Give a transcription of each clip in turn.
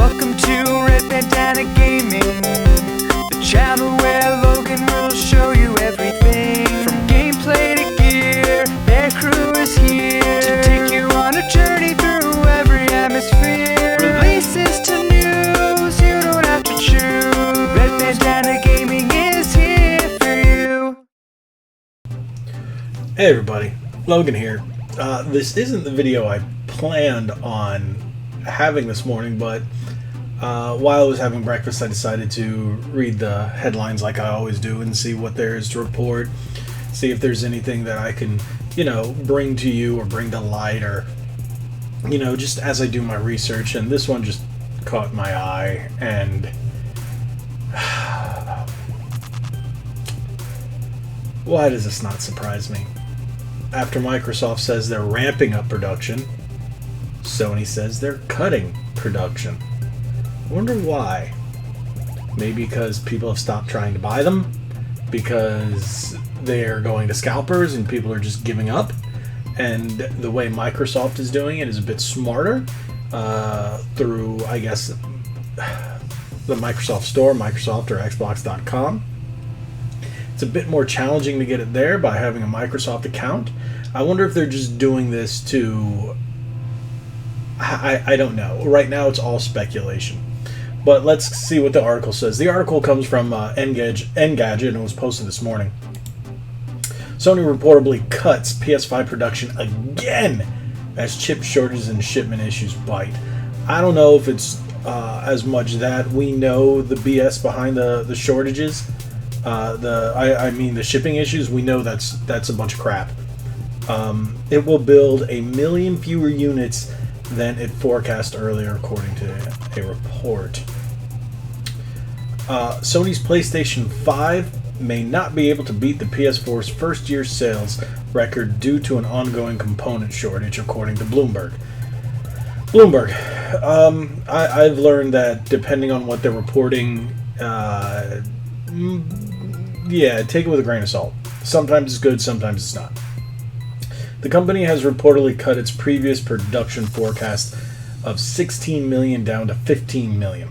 Welcome to Red Bandana Gaming, the channel where Logan will show you everything from gameplay to gear. Their crew is here to take you on a journey through every atmosphere. Releases to news, you don't have to choose. Red Bandana Gaming is here for you. Hey everybody, Logan here. This isn't the video I planned on having this morning, but while I was having breakfast, I decided to read the headlines like I always do and see what there is to report, see if there's anything that I can, bring to you or bring to light, or, just as I do my research. And this one just caught my eye, and why does this not surprise me? After Microsoft says they're ramping up production, Sony says they're cutting production. I wonder why. Maybe because people have stopped trying to buy them, because they're going to scalpers and people are just giving up, and the way Microsoft is doing it is a bit smarter through, I guess, the Microsoft Store, Microsoft or Xbox.com. It's a bit more challenging to get it there by having a Microsoft account. I wonder if they're just doing this to... I don't know. Right now it's all speculation. But let's see what the article says. The article comes from Engadget and was posted this morning. Sony reportedly cuts PS5 production again as chip shortages and shipment issues bite. I don't know if it's as much that we know the BS behind the shortages. I mean the shipping issues. We know that's a bunch of crap. It will build 1 million fewer units than it forecast earlier, according to a report. Sony's PlayStation 5 may not be able to beat the PS4's first-year sales record due to an ongoing component shortage, according to Bloomberg. I've learned that depending on what they're reporting, take it with a grain of salt. Sometimes it's good, sometimes it's not. The company has reportedly cut its previous production forecast of 16 million down to 15 million,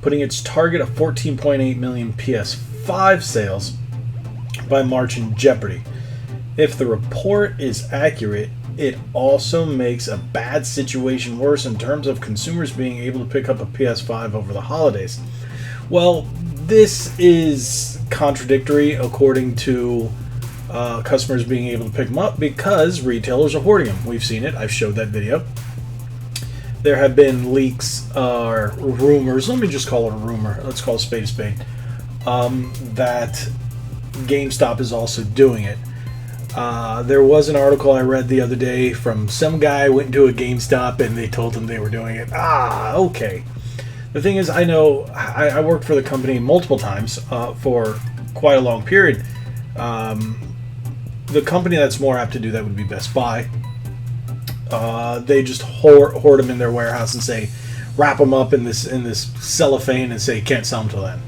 putting its target of 14.8 million PS5 sales by March in jeopardy. If the report is accurate, it also makes a bad situation worse in terms of consumers being able to pick up a PS5 over the holidays. Well, this is contradictory according to customers being able to pick them up, because retailers are hoarding them. We've seen it. I've showed that video. There have been leaks or rumors, let me just call it a rumor, let's call a spade, that GameStop is also doing it. There was an article I read the other day from some guy went into a GameStop and they told him they were doing it. Okay. The thing is, I know I worked for the company multiple times for quite a long period. The company that's more apt to do that would be Best Buy. They just hoard them in their warehouse and say, wrap them up in this cellophane and say, can't sell them till then.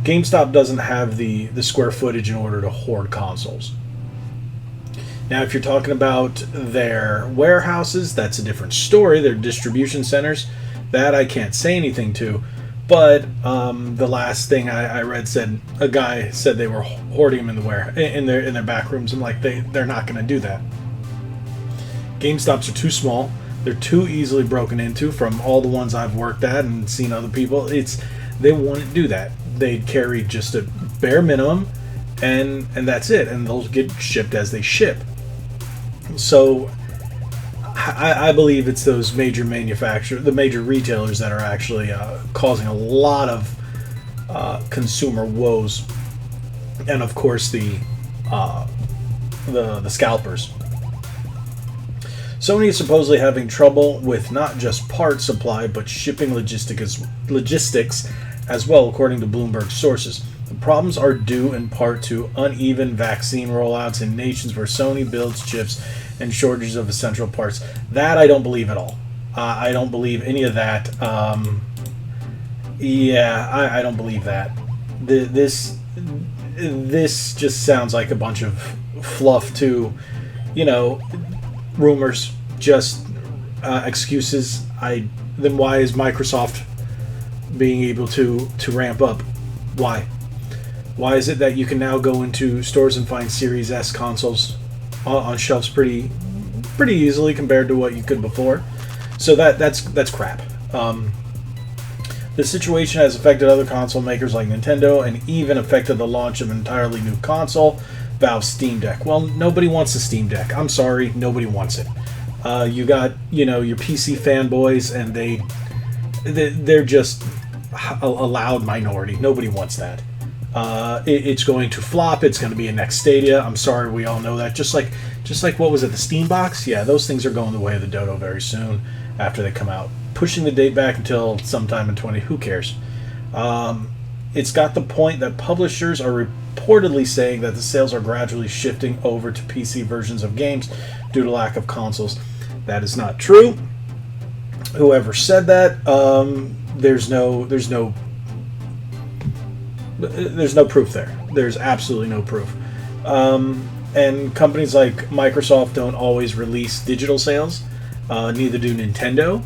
GameStop doesn't have the square footage in order to hoard consoles. Now, if you're talking about their warehouses, that's a different story. Their distribution centers, that I can't say anything to. But the last thing I read said a guy said they were hoarding them in their back rooms. I'm like, they're not going to do that. GameStops are too small. They're too easily broken into. From all the ones I've worked at and seen other people, they wouldn't do that. They'd carry just a bare minimum, and that's it. And they'll get shipped as they ship. So I believe it's those major manufacturers, the major retailers, that are actually causing a lot of consumer woes, and of course the scalpers. Sony is supposedly having trouble with not just part supply but shipping logistics as well, according to Bloomberg sources. The problems are due in part to uneven vaccine rollouts in nations where Sony builds chips and shortages of essential parts. That I don't believe at all. I don't believe any of that. I don't believe that. This just sounds like a bunch of fluff to, rumors, just excuses. Then why is Microsoft being able to ramp up. Why? Why is it that you can now go into stores and find Series S consoles on shelves pretty easily compared to what you could before? So that's crap. The situation has affected other console makers like Nintendo, and even affected the launch of an entirely new console, Valve's Steam Deck. Well, nobody wants a Steam Deck. I'm sorry, nobody wants it. You got, your PC fanboys, and they're just a loud minority. Nobody wants that. It's going to flop. It's going to be a next Stadia. I'm sorry, we all know that. Just like what was it, the Steam Box? Yeah, those things are going the way of the dodo very soon after they come out. Pushing the date back until sometime in 20. Who cares? It's got the point that publishers are reportedly saying that the sales are gradually shifting over to PC versions of games due to lack of consoles. That is not true. Whoever said that, there's no proof there. There's absolutely no proof. And companies like Microsoft don't always release digital sales. Neither do Nintendo.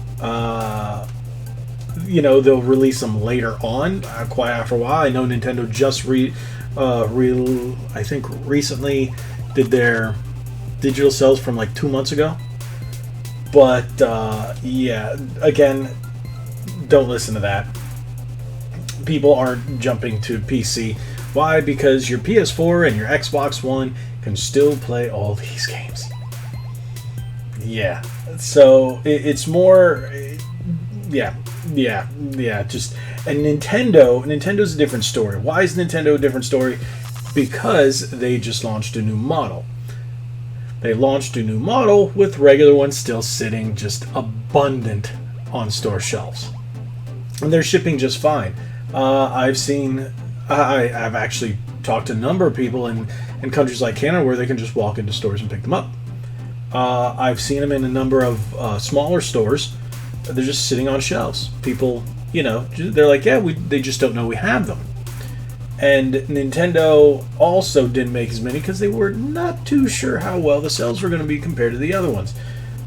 They'll release them later on, quite after a while. I know Nintendo just I think recently did their digital sales from like 2 months ago. But yeah, again, don't listen to that. People aren't jumping to PC. Why? Because your PS4 and your Xbox One can still play all these games. Yeah. So it's more, just, and Nintendo's a different story. Why is Nintendo a different story? Because they just launched a new model. They launched a new model with regular ones still sitting just abundant on store shelves, and they're shipping just fine. I've actually talked to a number of people in countries like Canada where they can just walk into stores and pick them up. I've seen them in a number of smaller stores. They're just sitting on shelves. People, they're like, yeah, they just don't know we have them. And Nintendo also didn't make as many because they were not too sure how well the sales were going to be compared to the other ones.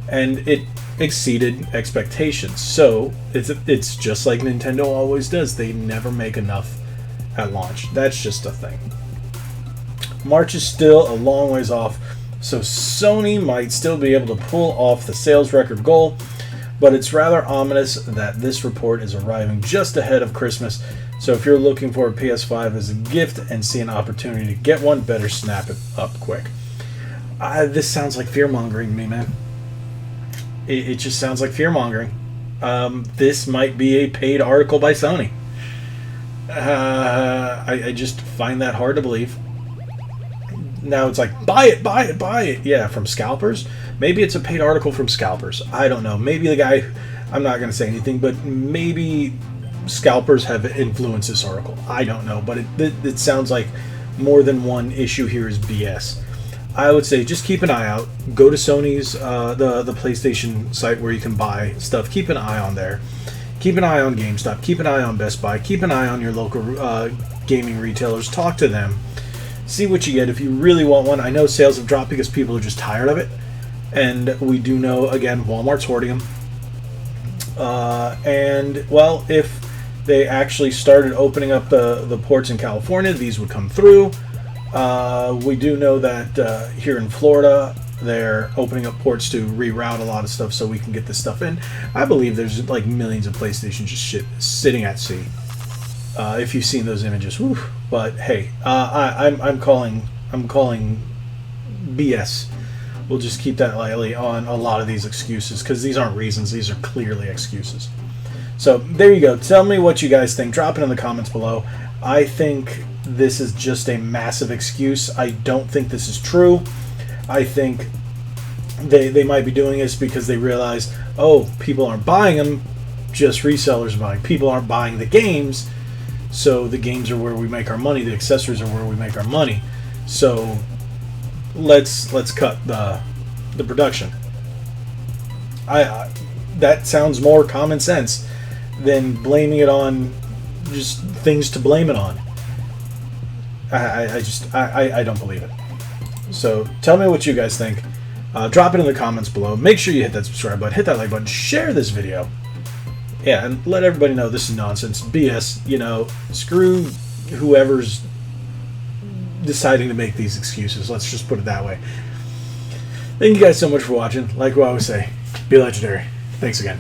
And it exceeded expectations. So it's just like Nintendo always does. They never make enough at launch. That's just a thing. March is still a long ways off, so Sony might still be able to pull off the sales record goal, but it's rather ominous that this report is arriving just ahead of Christmas. So if you're looking for a PS5 as a gift and see an opportunity to get one, better snap it up quick. This sounds like fear-mongering to me, man. It just sounds like fear-mongering. This might be a paid article by Sony. I just find that hard to believe. Now it's like, buy it. Yeah, from scalpers? Maybe it's a paid article from scalpers. I don't know. Maybe the guy, I'm not going to say anything, but maybe scalpers have influenced this article. I don't know, but it sounds like more than one issue here is BS. I would say just keep an eye out. Go to Sony's, the PlayStation site where you can buy stuff. Keep an eye on there. Keep an eye on GameStop. Keep an eye on Best Buy. Keep an eye on your local gaming retailers. Talk to them. See what you get if you really want one. I know sales have dropped because people are just tired of it. And we do know, again, Walmart's hoarding them. And, well, if they actually started opening up the ports in California, these would come through. We do know that here in Florida, they're opening up ports to reroute a lot of stuff so we can get this stuff in. I believe there's like millions of PlayStation just sitting at sea. If you've seen those images, whew. But hey, I'm calling BS. We'll just keep that lightly on a lot of these excuses because these aren't reasons; these are clearly excuses. So there you go. Tell me what you guys think. Drop it in the comments below. I think this is just a massive excuse. I don't think this is true. I think they might be doing this because they realize, oh, people aren't buying them, just resellers are buying. People aren't buying the games, so the games are where we make our money. The accessories are where we make our money. So let's cut the production. That sounds more common sense than blaming it on just things to blame it on. I don't believe it. So tell me what you guys think. Drop it in the comments below. Make sure you hit that subscribe button, hit that like button, share this video. Yeah, and let everybody know this is nonsense. BS, screw whoever's deciding to make these excuses. Let's just put it that way. Thank you guys so much for watching. Like what I always say, be legendary. Thanks again.